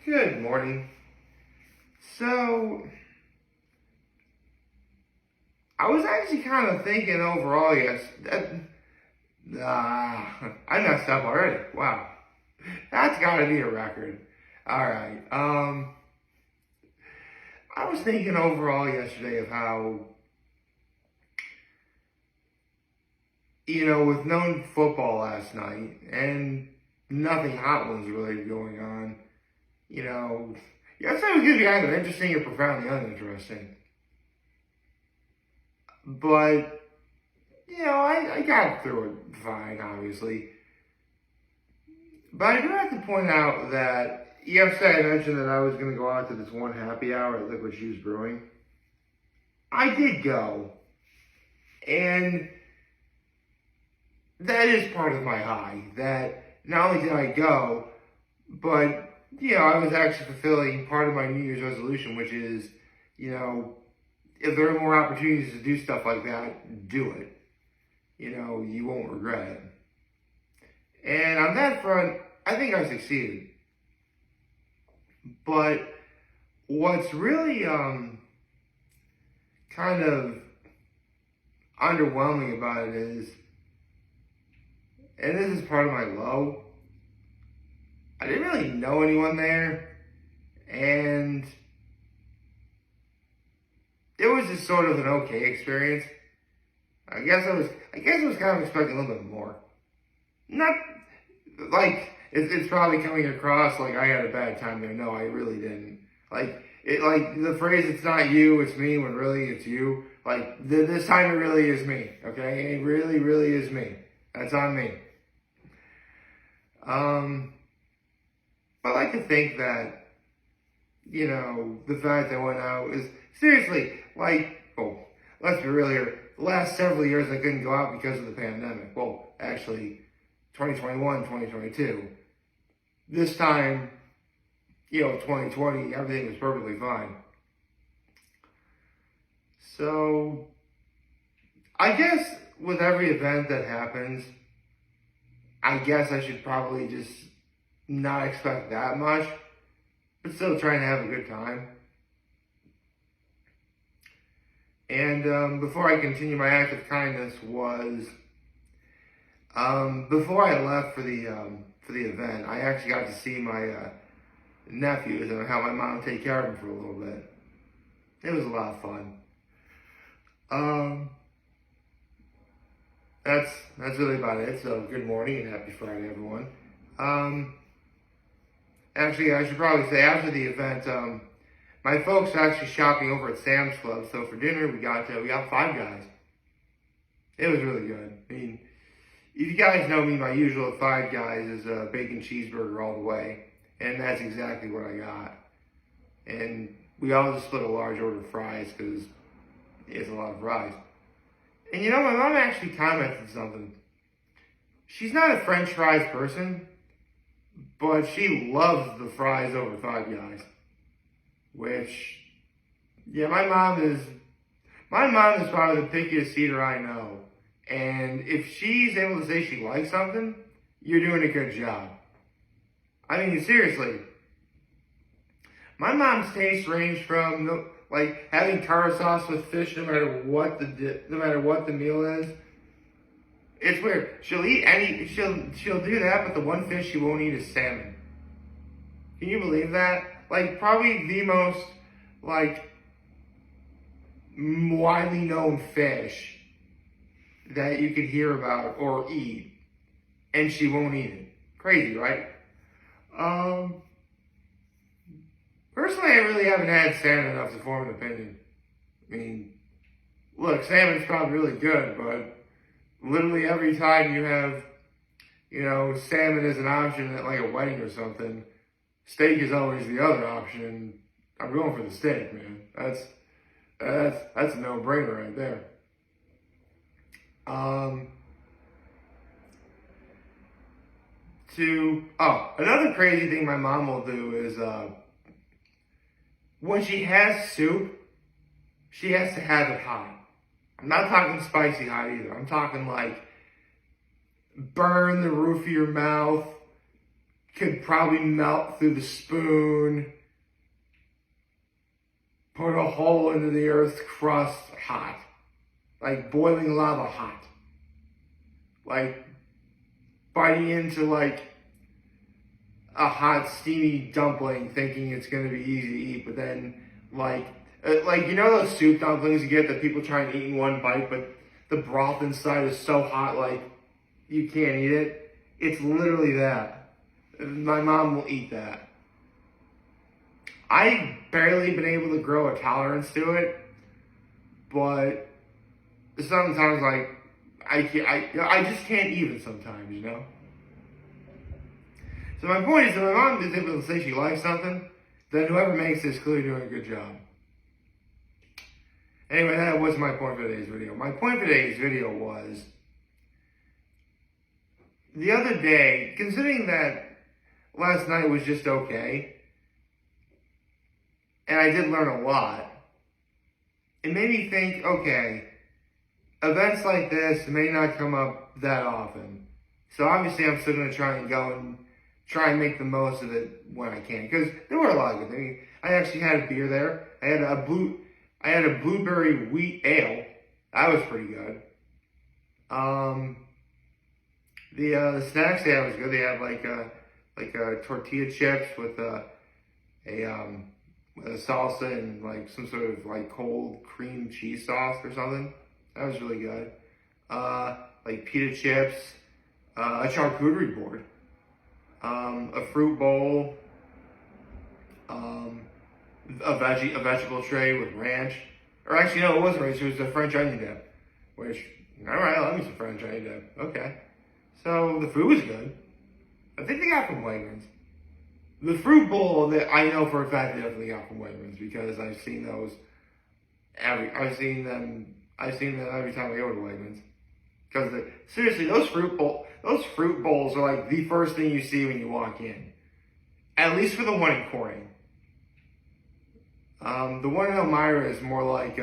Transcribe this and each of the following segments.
Good morning. So, I was actually kind of thinking overall, I messed up already. Wow. That's gotta be a record. Alright, I was thinking overall yesterday of how, with no football last night and nothing hot ones really going on, yesterday was going to be either interesting or profoundly uninteresting. But, I got through it fine, obviously. But I do have to point out that yesterday I mentioned that I was going to go out to this one happy hour at Liquid Shoes Brewing. I did go. And that is part of my high. That not only did I go, but I was actually fulfilling part of my New Year's resolution, which is, if there are more opportunities to do stuff like that, do it. You won't regret it. And on that front, I think I succeeded. But what's really kind of underwhelming about it is, and this is part of my low, I didn't really know anyone there, and it was just sort of an okay experience. I guess I was kind of expecting a little bit more. Not like it's probably coming across like I had a bad time there. No, I really didn't. Like the phrase "it's not you, it's me," when really it's you. Like this time it really is me. Okay, it really, really is me. That's on me. But I like to think that, the fact I went out is seriously let's be real here. The last several years I couldn't go out because of the pandemic. Well, actually, 2021, 2022. This time, 2020, everything was perfectly fine. So, I guess with every event that happens, I guess I should probably just not expect that much, but still trying to have a good time. And before I continue, my act of kindness was before I left for the event. I actually got to see my nephews and have my mom take care of them for a little bit. It was a lot of fun. That's really about it. So good morning and happy Friday, everyone. Actually, I should probably say after the event, my folks are actually shopping over at Sam's Club. So for dinner, we got Five Guys. It was really good. I mean, if you guys know me, my usual at Five Guys is a bacon cheeseburger all the way, and that's exactly what I got. And we all just split a large order of fries because it's a lot of fries. And my mom actually commented something. She's not a French fries person, but she loves the fries over Five Guys. Which, my mom is probably the pickiest eater I know. And if she's able to say she likes something, you're doing a good job. I mean, seriously. My mom's taste range from having tartar sauce with fish, no matter what the meal is. It's weird. She'll do that, but the one fish she won't eat is salmon. Can you believe that? Probably the most widely known fish that you could hear about or eat, and she won't eat it. Crazy, right? Personally, I really haven't had salmon enough to form an opinion. I mean, look, salmon's probably really good, but literally every time you have, salmon as an option at a wedding or something, steak is always the other option. I'm going for the steak, man. That's a no-brainer right there. Another crazy thing my mom will do is when she has soup, she has to have it hot. I'm not talking spicy hot either. I'm talking burn the roof of your mouth, could probably melt through the spoon, put a hole into the earth's crust hot. Like boiling lava hot. Like biting into like a hot steamy dumpling thinking it's going to be easy to eat, but then like you know those soup dumplings you get that people try and eat in one bite, but the broth inside is so hot like you can't eat it? It's literally that. My mom will eat that. I've barely been able to grow a tolerance to it, but sometimes like I just can't even sometimes, you know? So my point is that my mom is able to say she likes something, then whoever makes it is clearly doing a good job. Anyway, that was my point for today's video. My point for today's video was, the other day, considering that last night was just okay, and I did learn a lot, it made me think, okay, events like this may not come up that often. So obviously I'm still going to try and go and try and make the most of it when I can. Because there were a lot of good things. I actually had a beer there. I had a blueberry wheat ale. That was pretty good. The snacks they had was good. They had like tortilla chips with a salsa and like some sort of like cold cream cheese sauce or something. That was really good. Like pita chips, a charcuterie board, a fruit bowl, a vegetable tray with ranch. Or actually, no, it wasn't ranch. It was a French onion dip. Which, all right, I love me some French onion dip. Okay. So the food was good. I think they got from Wegmans. The fruit bowl that I know for a fact they definitely got from Wegmans because I've seen those. I've seen them every time I go to Wegmans. Because seriously, those fruit bowls are like the first thing you see when you walk in. At least for the one in Corning. The one in Elmira is more like,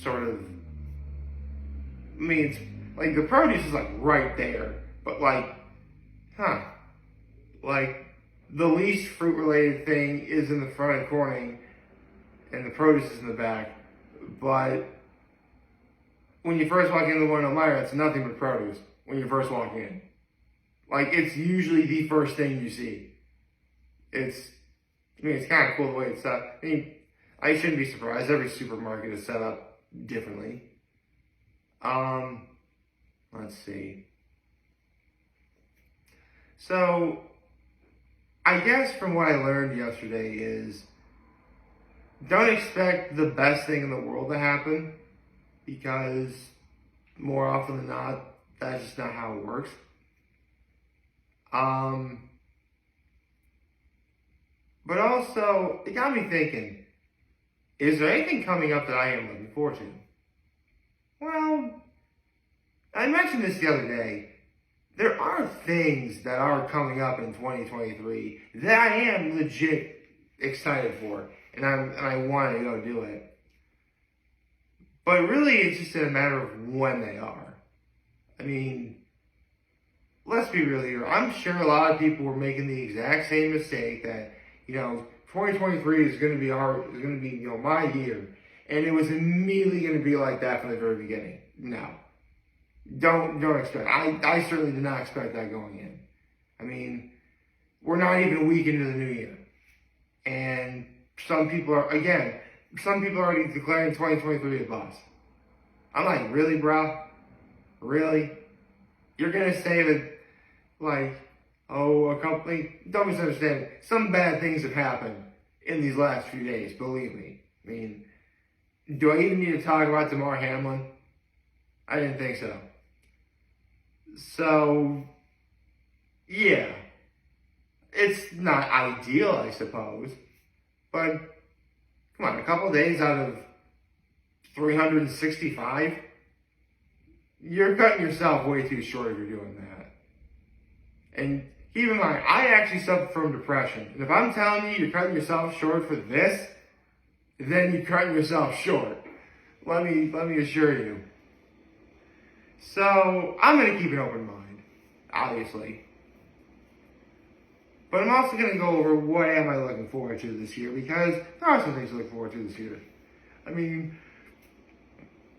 sort of. I mean, it's like the produce is like right there, but like, like the least fruit related thing is in the front of Corning, and the produce is in the back. But when you first walk into the one in Elmira, it's nothing but produce when you first walk in. Like, it's usually the first thing you see. It's kind of cool the way it's set up. I mean, I shouldn't be surprised. Every supermarket is set up differently. Let's see. So, I guess from what I learned yesterday is, don't expect the best thing in the world to happen, because more often than not, that's just not how it works. But also, it got me thinking, is there anything coming up that I am looking forward to? Well, I mentioned this the other day. There are things that are coming up in 2023 that I am legit excited for, and I want to go do it. But really, it's just a matter of when they are. I mean, let's be real here. I'm sure a lot of people were making the exact same mistake that, 2023 is going to be my year. And it was immediately going to be like that from the very beginning. No. Don't expect. I certainly did not expect that going in. I mean, we're not even a week into the new year. And some people are already declaring 2023 a bust. I'm like, really, bro? Really? You're going to say that, like, don't misunderstand. Some bad things have happened in these last few days, believe me. I mean, do I even need to talk about Damar Hamlin? I didn't think so. So, yeah. It's not ideal, I suppose. But, come on, a couple days out of 365? You're cutting yourself way too short if you're doing that. And keep in mind, I actually suffer from depression. And if I'm telling you you're cutting yourself short for this, then you're cutting yourself short. Let me assure you. So I'm going to keep an open mind, obviously. But I'm also going to go over what am I looking forward to this year, because there are some things to look forward to this year. I mean,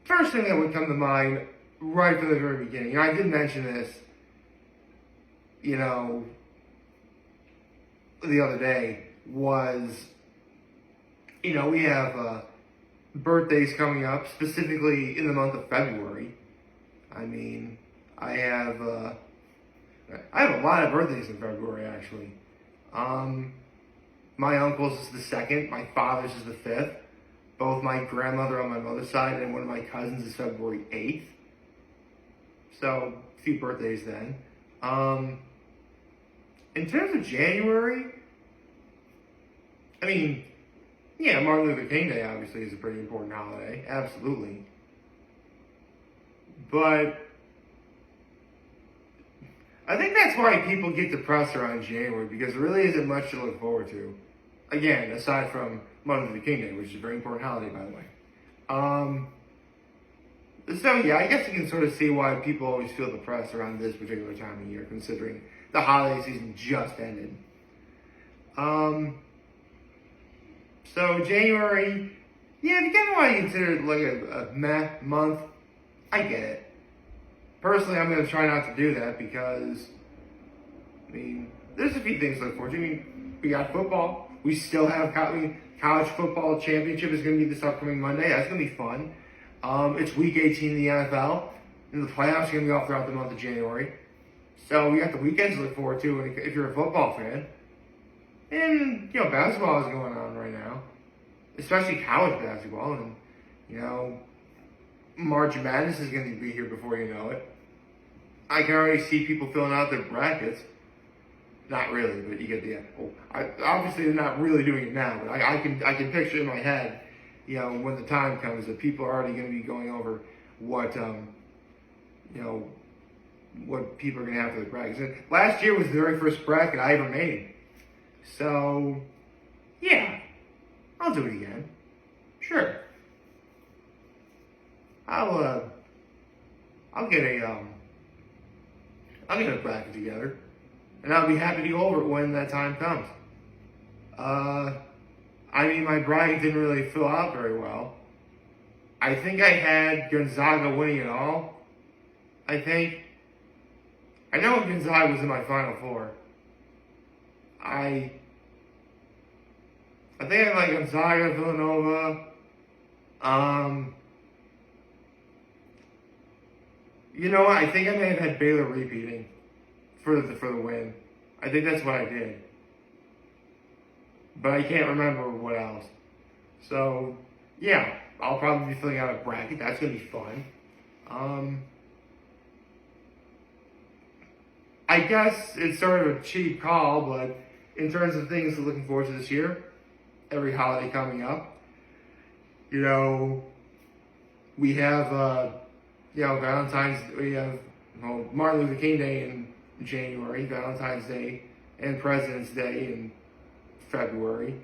first thing that would come to mind right from the very beginning, and I did mention this, the other day, was, we have birthdays coming up, specifically in the month of February. I mean, I have a lot of birthdays in February, actually. My uncle's is the 2nd, my father's is the 5th. Both my grandmother on my mother's side and one of my cousins is February 8th. So, a few birthdays then. In terms of January, I mean, yeah, Martin Luther King Day obviously is a pretty important holiday, absolutely. But I think that's why people get depressed around January, because there really isn't much to look forward to. Again, aside from Martin Luther King Day, which is a very important holiday, by the way. So yeah, I guess you can sort of see why people always feel depressed around this particular time of year, considering the holiday season just ended. So January, yeah, if you kind of want to consider it like a meh month, I get it. Personally, I'm going to try not to do that because, I mean, there's a few things to look forward to. I mean, we got football. We still have college football championship is going to be this upcoming Monday. That's going to be fun. It's week 18 in the NFL, and the playoffs are going to be all throughout the month of January. So we got the weekends to look forward to if you're a football fan. And, basketball is going on right now, especially college basketball. And, March Madness is going to be here before you know it. I can already see people filling out their brackets. Not really, but you get the obviously they're not really doing it now, but I can picture in my head, when the time comes that people are already going to be going over what what people are going to have for the brackets. And last year was the very first bracket I ever made, so yeah, I'll do it again. Sure, I'll get a bracket together. And I'll be happy to go over it when that time comes. My bracket didn't really fill out very well. I think I had Gonzaga winning it all. I know Gonzaga was in my Final Four. I think I had Gonzaga, Villanova. You know what? I think I may have had Baylor repeating for the win. I think that's what I did. But I can't remember what else. So, yeah, I'll probably be filling out a bracket. That's going to be fun. I guess it's sort of a cheap call, but in terms of things looking forward to this year, every holiday coming up, we have, Valentine's, we have Martin Luther King Day in January, Valentine's Day, and President's Day in February,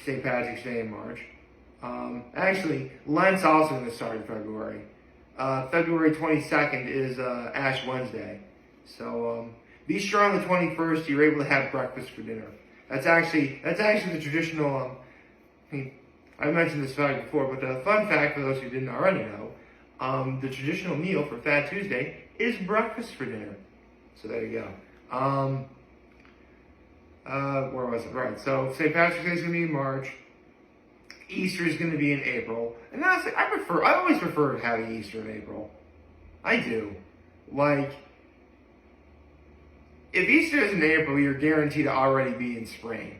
St. Patrick's Day in March. Actually, Lent's also going to start in February. February 22nd is Ash Wednesday. So be sure on the 21st you're able to have breakfast for dinner. That's actually the traditional. I mentioned this fact before, but the fun fact for those who didn't already know, the traditional meal for Fat Tuesday is breakfast for dinner. So there you go. Where was it? Right. So St. Patrick's Day is going to be in March. Easter is going to be in April. And honestly, I always prefer having Easter in April. I do. If Easter is in April, you're guaranteed to already be in spring.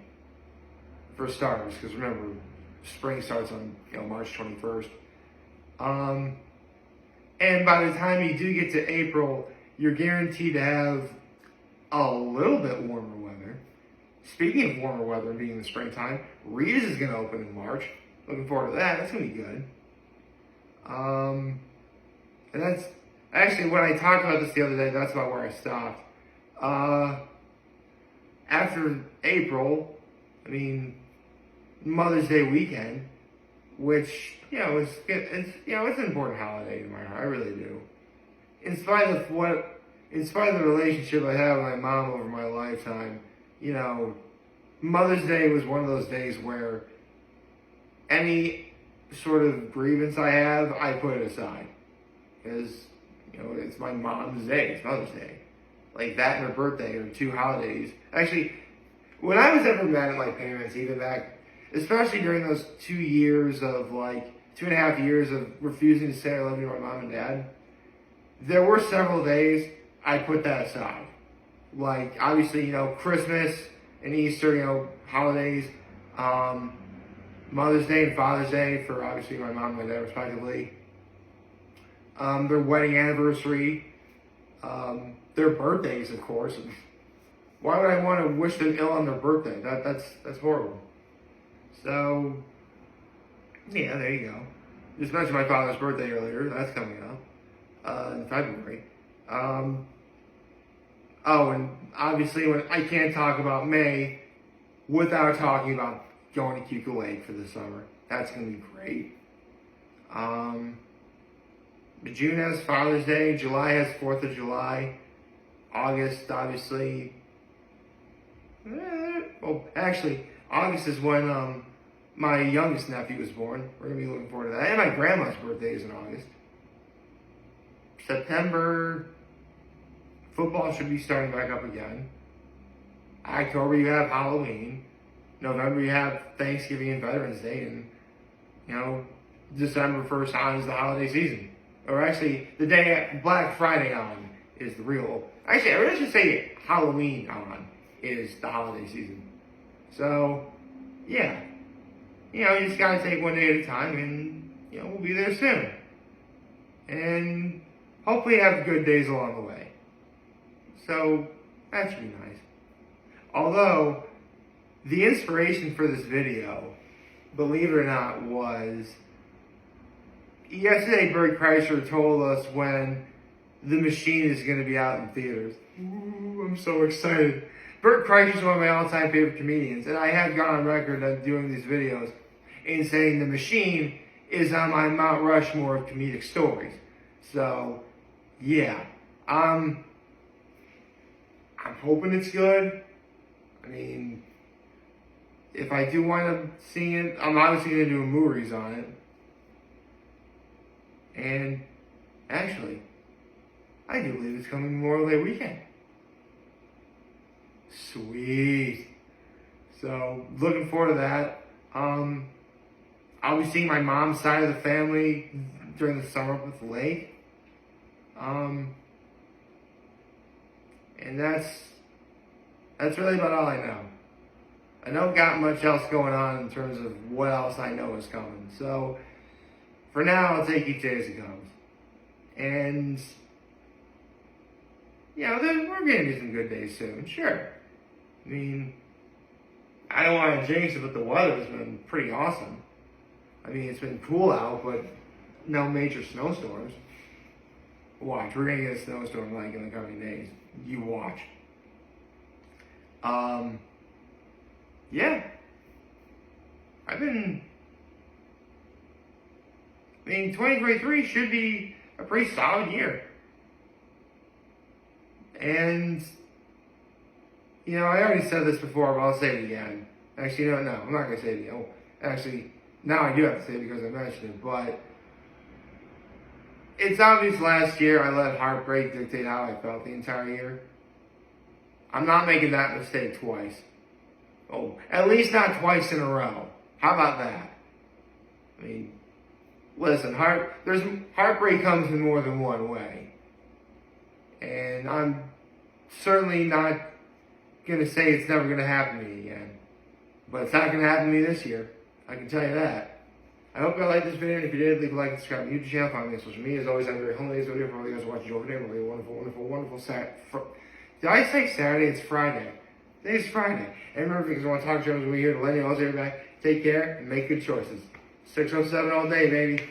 For starters, because remember, spring starts on March 21st. And by the time you do get to April, you're guaranteed to have a little bit warmer weather. Speaking of warmer weather and being in the springtime, Reed's is going to open in March. Looking forward to that. That's going to be good. And that's actually, when I talked about this the other day, that's about where I stopped. After April, Mother's Day weekend, which, it's an important holiday to my heart. I really do. in spite of the relationship I have with my mom over my lifetime, you know, Mother's Day was one of those days where any sort of grievance I have, I put it aside. Because, you know, it's my mom's day, it's Mother's Day. Like that and her birthday are two holidays. Actually, when I was ever mad at my parents, even back, especially during those 2 years of like, 2.5 years of refusing to say I love you to my mom and dad, there were several days I put that aside. Like, obviously, you know, Christmas and Easter, you know, holidays, Mother's Day and Father's Day for obviously my mom and my dad respectively, their wedding anniversary, their birthdays, of course. Why would I want to wish them ill on their birthday? That's horrible. So, yeah, there you go. Just mentioned my father's birthday earlier. That's coming up in February. Oh, and obviously, when I can't talk about May without talking about going to Cuckoo Lake for the summer. That's going to be great. June has Father's Day. July has 4th of July. August, obviously. Well, actually, August is when my youngest nephew was born. We're going to be looking forward to that. And my grandma's birthday is in August. September, football should be starting back up again. October, you have Halloween. November, you have Thanksgiving and Veterans Day. And, you know, December 1st on is the holiday season. Or actually, the day Black Friday on is the real... Actually, I really should say Halloween on is the holiday season. So, yeah. You know, you just gotta take one day at a time and, you know, we'll be there soon. And hopefully have good days along the way. So, that should be nice. Although, the inspiration for this video, believe it or not, was... Yesterday, Bert Kreischer told us when The Machine is going to be out in theaters. Ooh, I'm so excited. Bert Kreischer is one of my all-time favorite comedians, and I have gone on record of doing these videos in saying The Machine is on my Mount Rushmore of comedic stories. So, yeah. I'm hoping it's good. I mean, if I do wind up seeing it, I'm obviously going to do a movies on it. And actually, I do believe it's coming Memorial Day weekend. Sweet. So, looking forward to that. I'll be seeing my mom's side of the family during the summer up at the lake. And that's really about all I know. I don't got much else going on in terms of what else I know is coming. So, for now, I'll take each day as it comes. And, you know, we're going to be some good days soon, sure. I mean, I don't want to jinx it, but the weather's been pretty awesome. I mean, it's been cool out, but no major snowstorms. Watch, we're going to get a snowstorm like in the coming days. You watch. Yeah. I mean, 2023 should be a pretty solid year. And, you know, I already said this before, but I'll say it again. Actually, no, I'm not going to say it again. Oh, actually, now I do have to say it because I mentioned it, but it's obvious last year I let heartbreak dictate how I felt the entire year. I'm not making that mistake twice. Oh, at least not twice in a row. How about that? I mean, listen, heartbreak comes in more than one way. And I'm certainly not going to say it's never going to happen to me again. But it's not going to happen to me this year. I can tell you that. I hope you liked this video. And if you did, leave a like and subscribe to my YouTube channel. Follow me on social media. As always, I'm very humble. This video for all you guys watching over there. Have a wonderful Saturday. Did I say Saturday? It's Friday. Today's Friday. And remember, if you want to talk to us, we're here to let you know everybody. Take care and make good choices. 607 all day, baby.